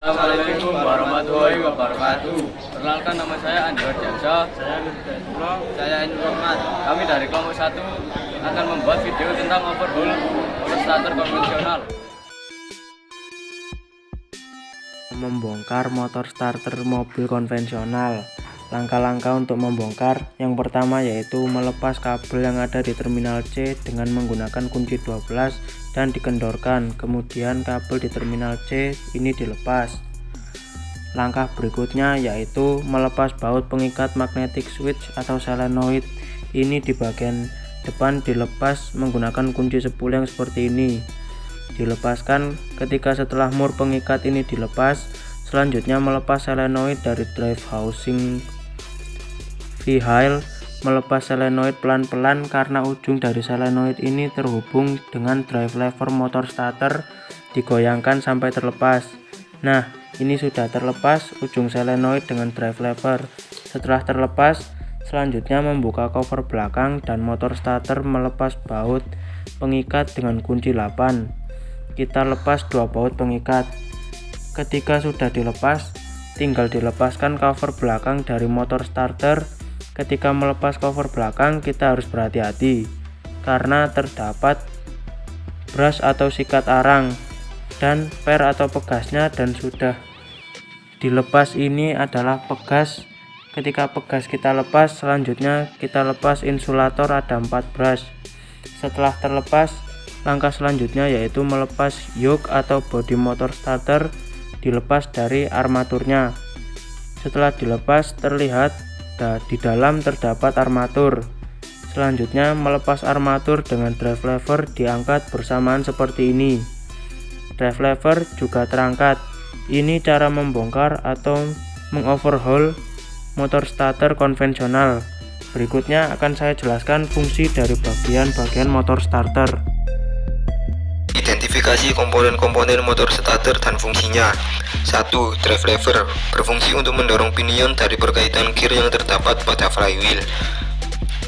Assalamualaikum warahmatullahi wabarakatuh. Perkenalkan, nama saya Andi Wardiansyah. Saya Nurul. Saya Ainul Rahmat. Kami dari kelompok 1 akan membuat video tentang overhaul motor starter konvensional. Membongkar motor starter mobil konvensional. Langkah-langkah untuk membongkar yang pertama yaitu melepas kabel yang ada di terminal C dengan menggunakan kunci 12 dan dikendorkan. Kemudian kabel di terminal C ini dilepas. Langkah berikutnya yaitu melepas baut pengikat magnetic switch atau solenoid. Ini di bagian depan dilepas menggunakan kunci 10 yang seperti ini. Dilepaskan ketika setelah mur pengikat ini dilepas. Selanjutnya melepas solenoid dari drive housing vehicle. Melepas solenoid pelan-pelan karena ujung dari solenoid ini terhubung dengan drive lever motor starter. Digoyangkan sampai terlepas. Nah, ini sudah terlepas ujung solenoid dengan drive lever. Setelah terlepas, selanjutnya membuka cover belakang dan motor starter melepas baut pengikat dengan kunci 8. Kita lepas dua baut pengikat. Ketika sudah dilepas, tinggal dilepaskan cover belakang dari motor starter. Ketika melepas cover belakang, kita harus berhati-hati karena terdapat brush atau sikat arang dan per atau pegasnya, dan sudah dilepas ini adalah pegas. Ketika pegas kita lepas, selanjutnya kita lepas insulator, ada 4 brush. Setelah terlepas, langkah selanjutnya yaitu melepas yoke atau bodi motor starter, dilepas dari armaturnya. Setelah dilepas, terlihat di dalam terdapat armatur. Selanjutnya melepas armatur dengan drive lever diangkat bersamaan seperti ini. Drive lever juga terangkat. Ini cara membongkar atau mengoverhaul motor starter konvensional. Berikutnya akan saya jelaskan fungsi dari bagian-bagian motor starter. Identifikasi komponen-komponen motor starter dan fungsinya. 1. Drive lever berfungsi untuk mendorong pinion dari perkaitan gear yang terdapat pada flywheel.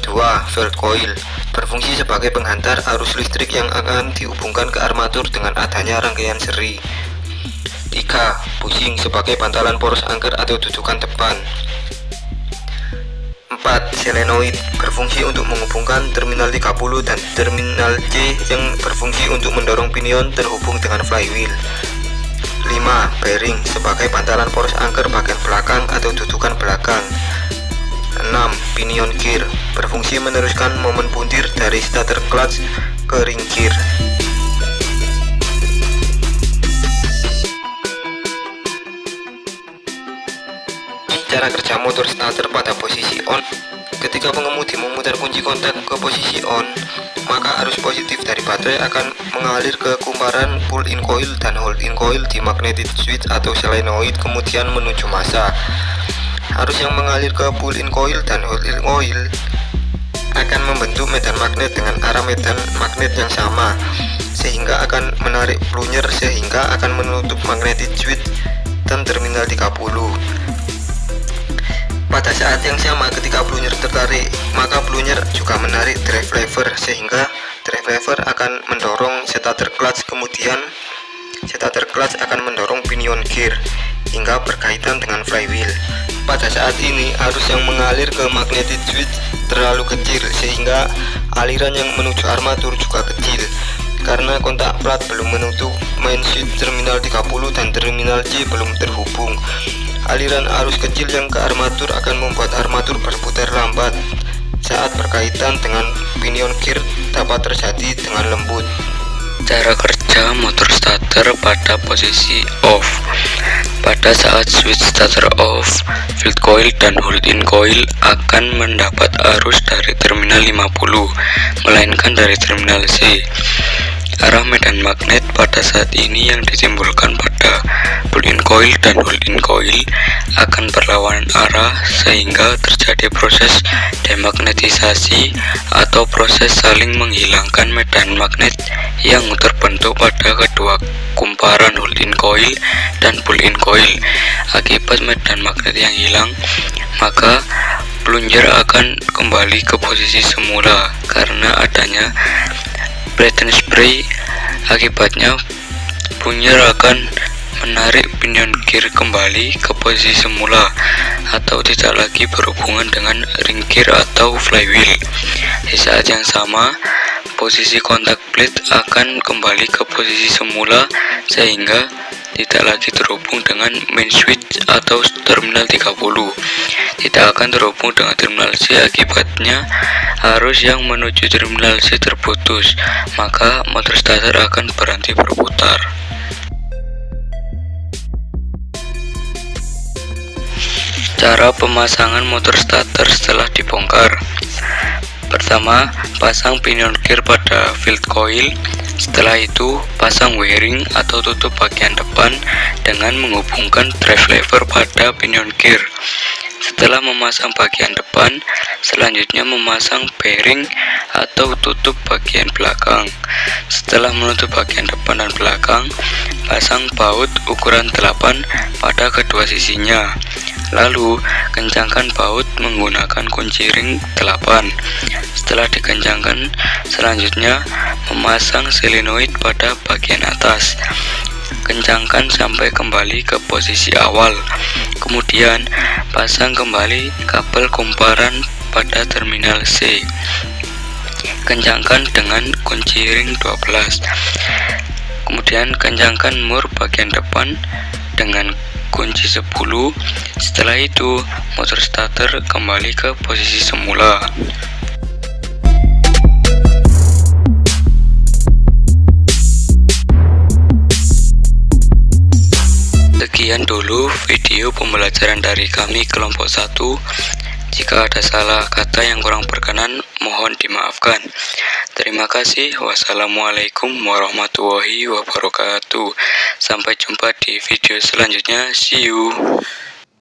2. Field coil berfungsi sebagai penghantar arus listrik yang akan dihubungkan ke armatur dengan adanya rangkaian seri. 3. Bushing sebagai bantalan poros angker atau dudukan depan. 4. Solenoid berfungsi untuk menghubungkan terminal 30 dan terminal C yang berfungsi untuk mendorong pinion terhubung dengan flywheel. 5. Bearing sebagai bantalan poros angker bagian belakang atau dudukan belakang. 6. Pinion gear berfungsi meneruskan momen puntir dari starter clutch ke ring gear. Cara kerja motor starter pada posisi on. Ketika pengemudi memutar kunci kontak ke posisi on, maka arus positif dari baterai akan mengalir ke kumparan pull-in coil dan hold-in coil di magnetic switch atau solenoid, kemudian menuju massa. Arus yang mengalir ke pull-in coil dan hold-in coil akan membentuk medan magnet dengan arah medan magnet yang sama, sehingga akan menarik plunger sehingga akan menutup magnetic switch dan terminal 30. Pada saat yang sama ketika plunger tertarik, maka plunger juga menarik drive lever sehingga drive lever akan mendorong starter clutch, kemudian starter clutch akan mendorong pinion gear hingga berkaitan dengan flywheel. Pada saat ini arus yang mengalir ke magnetic switch terlalu kecil sehingga aliran yang menuju armatur juga kecil karena kontak plat belum menutup main switch terminal 30 dan terminal C belum terhubung. Aliran arus kecil yang ke armatur akan membuat armatur berputar lambat. Saat berkaitan dengan pinion gear dapat terjadi dengan lembut. Cara kerja motor starter pada posisi off. Pada saat switch starter off, field coil dan hold-in coil akan mendapat arus dari terminal 50, melainkan dari terminal C. Arah medan magnet pada saat ini yang ditimbulkan pada pull-in coil dan hold-in coil akan berlawanan arah sehingga terjadi proses demagnetisasi atau proses saling menghilangkan medan magnet yang terbentuk pada kedua kumparan hold-in coil dan pull-in coil. Akibat medan magnet yang hilang, maka plunger akan kembali ke posisi semula karena adanya Breton spray. Akibatnya plunger akan menarik pinion gear kembali ke posisi semula atau tidak lagi berhubungan dengan ring gear atau flywheel. Di saat yang sama, posisi kontak plate akan kembali ke posisi semula sehingga tidak lagi terhubung dengan main switch atau terminal 30. Tidak akan terhubung dengan terminal C, akibatnya arus yang menuju terminal C terputus, maka motor starter akan berhenti berputar. Cara pemasangan motor starter setelah dibongkar. Pertama, pasang pinion gear pada field coil. Setelah itu, pasang wiring atau tutup bagian depan dengan menghubungkan drive lever pada pinion gear. Setelah memasang bagian depan, selanjutnya memasang bearing atau tutup bagian belakang. Setelah menutup bagian depan dan belakang, pasang baut ukuran 8 pada kedua sisinya. Lalu, kencangkan baut menggunakan kunci ring 8. Setelah dikencangkan, selanjutnya memasang solenoid pada bagian atas. Kencangkan sampai kembali ke posisi awal. Kemudian, pasang kembali kabel komparan pada terminal C. Kencangkan dengan kunci ring 12. Kemudian, kencangkan mur bagian depan dengan kunci 10. Setelah itu, motor starter kembali ke posisi semula. Sekian dulu video pembelajaran dari kami kelompok 1. Jika ada salah kata yang kurang berkenan, mohon dimaafkan. Terima kasih. Wassalamualaikum warahmatullahi wabarakatuh. Sampai jumpa di video selanjutnya. See you.